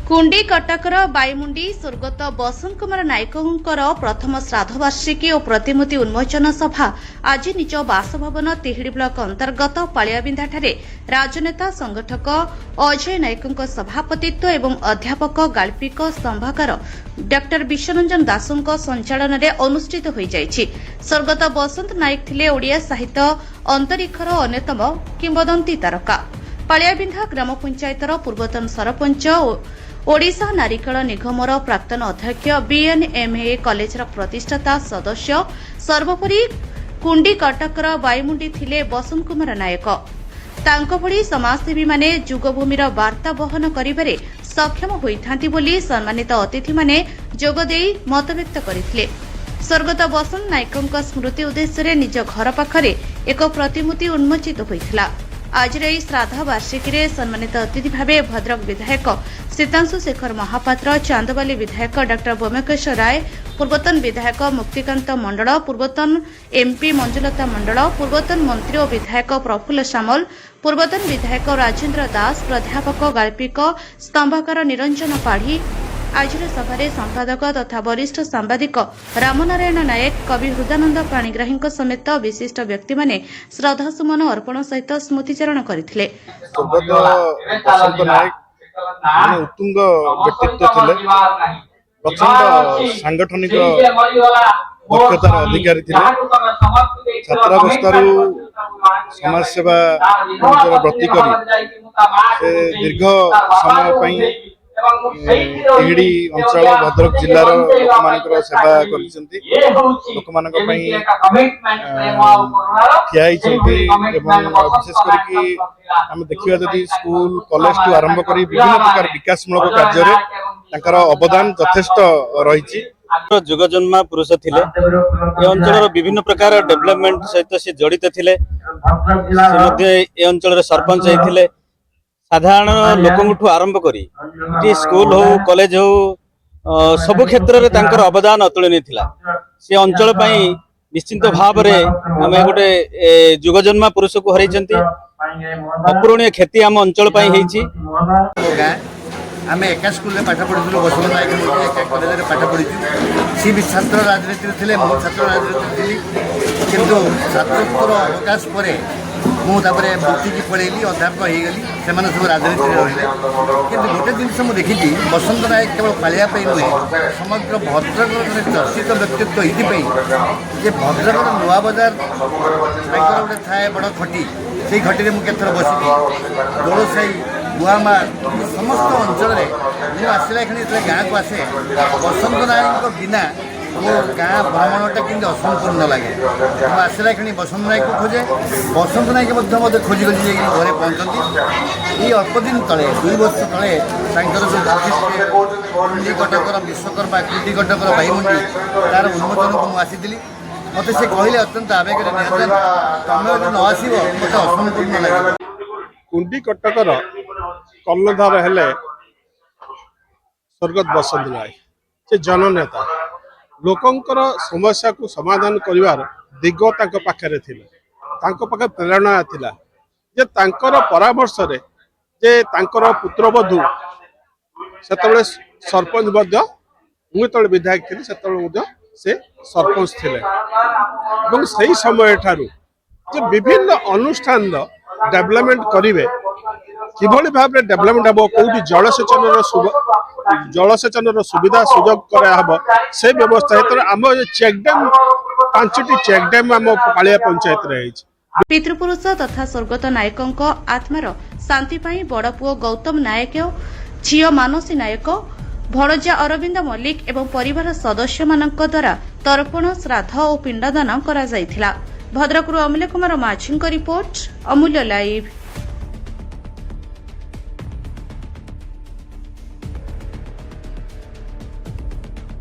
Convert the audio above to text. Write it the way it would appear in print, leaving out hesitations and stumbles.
कुंडी कटकर बाईमुंडी स्वर्गत बसंत कुमार नायकर प्रथम श्राद्धवार्षिकी और प्रतिमूर्ति उन्मोचन सभा आज निज बासभवन तिहिड़ी ब्लक अंतर्गत पालियाबिंधाठारे राजनेता संगठक अजय नायकों सभापतित्व एवं अध्यापक गाल्पिक स्तंभाकार डॉ विश्वरंजन दासों संचालन में अनुष्ठित हो जाइछि। स्वर्गत बसंत नायक थिले ओडिया साहित्य अंतरिक्षर अन्यतम किंवदंती तारका। पालियाबिंधा ग्राम पंचायतर पूर्वतन सरपंच ओडिशा नारिकेल निगमर प्राक्तन अध्यक्ष बीएनएमए कॉलेजर प्रतिष्ठाता सदस्य सर्वोपरि कुंडी कटकर बाईमुंडी थिले बसंत कुमार नायक। तांको भली समाजसेवी माने जुगभूमिर वार्ता बहन करिबारे सक्षम होइथांती बोली सम्मानित अतिथि माने जोगदेई मतव्यक्त करथिले। स्वर्गत बसंत नायकों स्मृति उद्देश्य निज घर पाखरे एक प्रतिमूर्ति उन्मोचित होइथिला। आज श्राद्ध वार्षिकी सम्मानित अतिथि भावे भद्रक विधायक सीतांशु शेखर महापात्र, चांदबाली विधायक डॉ बोमेकेश्वर राय, पूर्वतन विधायक मुक्तिकांत मंडल, पूर्वतन एमपी मंजुलता मंडल, पूर्वतन मंत्री और विधायक प्रफुल्ल सामल, पूर्वतन विधायक राजेन्द्र दास, प्राध्यापक गाल्पिक स्तंभाकार निरंजन पाढ़ी, आज सभारे संपादक तथा वरिष्ठ सांबादिक रामनारायण नायक, कवि हृदानंद पाणिग्राही समेत विशिष्ट व्यक्ति माने श्रद्धासुमन अर्पण सहित स्मृतिचारण करथिले। उत्तुंग व्यक्तित्व थिले, प्रचंड सांगठनिक दक्षतार अधिकारी थिले। छात्रावस्थारू समाज सेवा व्रती करी से दीर्घ समय तिहिड़ी अंचल भद्रक जिलार लोक सेवा करछंती, लोक विशेष करके आम देखा जदि स्कूल कॉलेज टू आरंभ कर विभिन्न प्रकार विकासमूलक कार्य अवदान यथेष्ट रही। जुगजन्मा पुरुष थिले, ए अंचल विभिन्न प्रकार डेवलपमेंट सहित से जड़ित थिले। ए अंचल सरपंच होइथिले। साधारण लोक आरंभ करी स्कूल हो कॉलेज हो सबु क्षेत्र में तांकर अवदान अतुलनीय थिला। से अंचल पई निश्चित भाव रे आमे गोटे जुगजन्मा पुरुष को हरैछंती। अपूरणीय खेती आम अंचल पई हेछि। आमे एका स्कूल में पाठ पढ़िलु, बसंत नायक एका कॉलेज में पाठ पढ़िछु। सी भी छात्र राजनीति थिले, मो छात्र राजनीति थिली, किंतु छात्रोत्तर अवकाश परे मु तापरे वृत्ति की पढ़ेली, अध्यापक हो गली, से सब राजनीति रहिले। किंतु गोटे जिनस मुझे देखी बसंत नायक केवल पालिया नुहे, समग्र भद्रक चर्चित व्यक्तित्व ये भद्रक नुआ बजार गोटे थाए बड़ खटी, से खटी में केथर बसी दोलसाई गुआमार समस्त अंचल में आसला गाँ को आसे बसंत नायक बिना मो गाँ भ्रमणटा कि असंपूर्ण लगे। आसला बसंत नायक को खोजे, बसंत नायक खोजी खोजी घरे पहुँचती। ये अल्प दिन तले 2 वर्ष तले कुंडी कटकर विश्वकर्मा कुंडी कटकर बाईमुंडी तार उन्मोचन को मुझे मत से कहले अत्यंत आवेगर तुम यदि न आसब मत असंपूर्ण लगे। कुंडी कटकर कर्णधार हेले स्वर्गत बसंत नायक, से जननेता लोकंकर समस्या को समाधान करिवार दिग तांको पाखरे थिले, तांको पाखे प्रेरणा थिला जे तांकर परामर्श रे जे तांकर पुत्रवधू सेतबेले सरपंच मध्य मुतले विधायक थिले, सेतबेले मध्य से सरपंच थिले। এবং সেই समय ठारू जे विभिन्न अनुष्ठान डेवलपमेंट करिवे किभली भाव में डेवलपमेंट हम कौटी जलसेचन सुविधा सुजोग कराहब से व्यवस्था आम चेकडेम 5टी चेकडेम आम पालिया पंचायत रही। पितृपुरुष तथा स्वर्गत नायकों आत्मार शांति पाई बड़ पुओ गौतम नायक, झील मानसी नायक, भणजा अरविंद मल्लिक एवं परिवार सदस्य मानक द्वारा तर्पण श्राद्ध और पिंडदान करा जायथिला। भद्रकरू अमूल्य कुमार माझी रिपोर्ट, अमूल्य लाइव।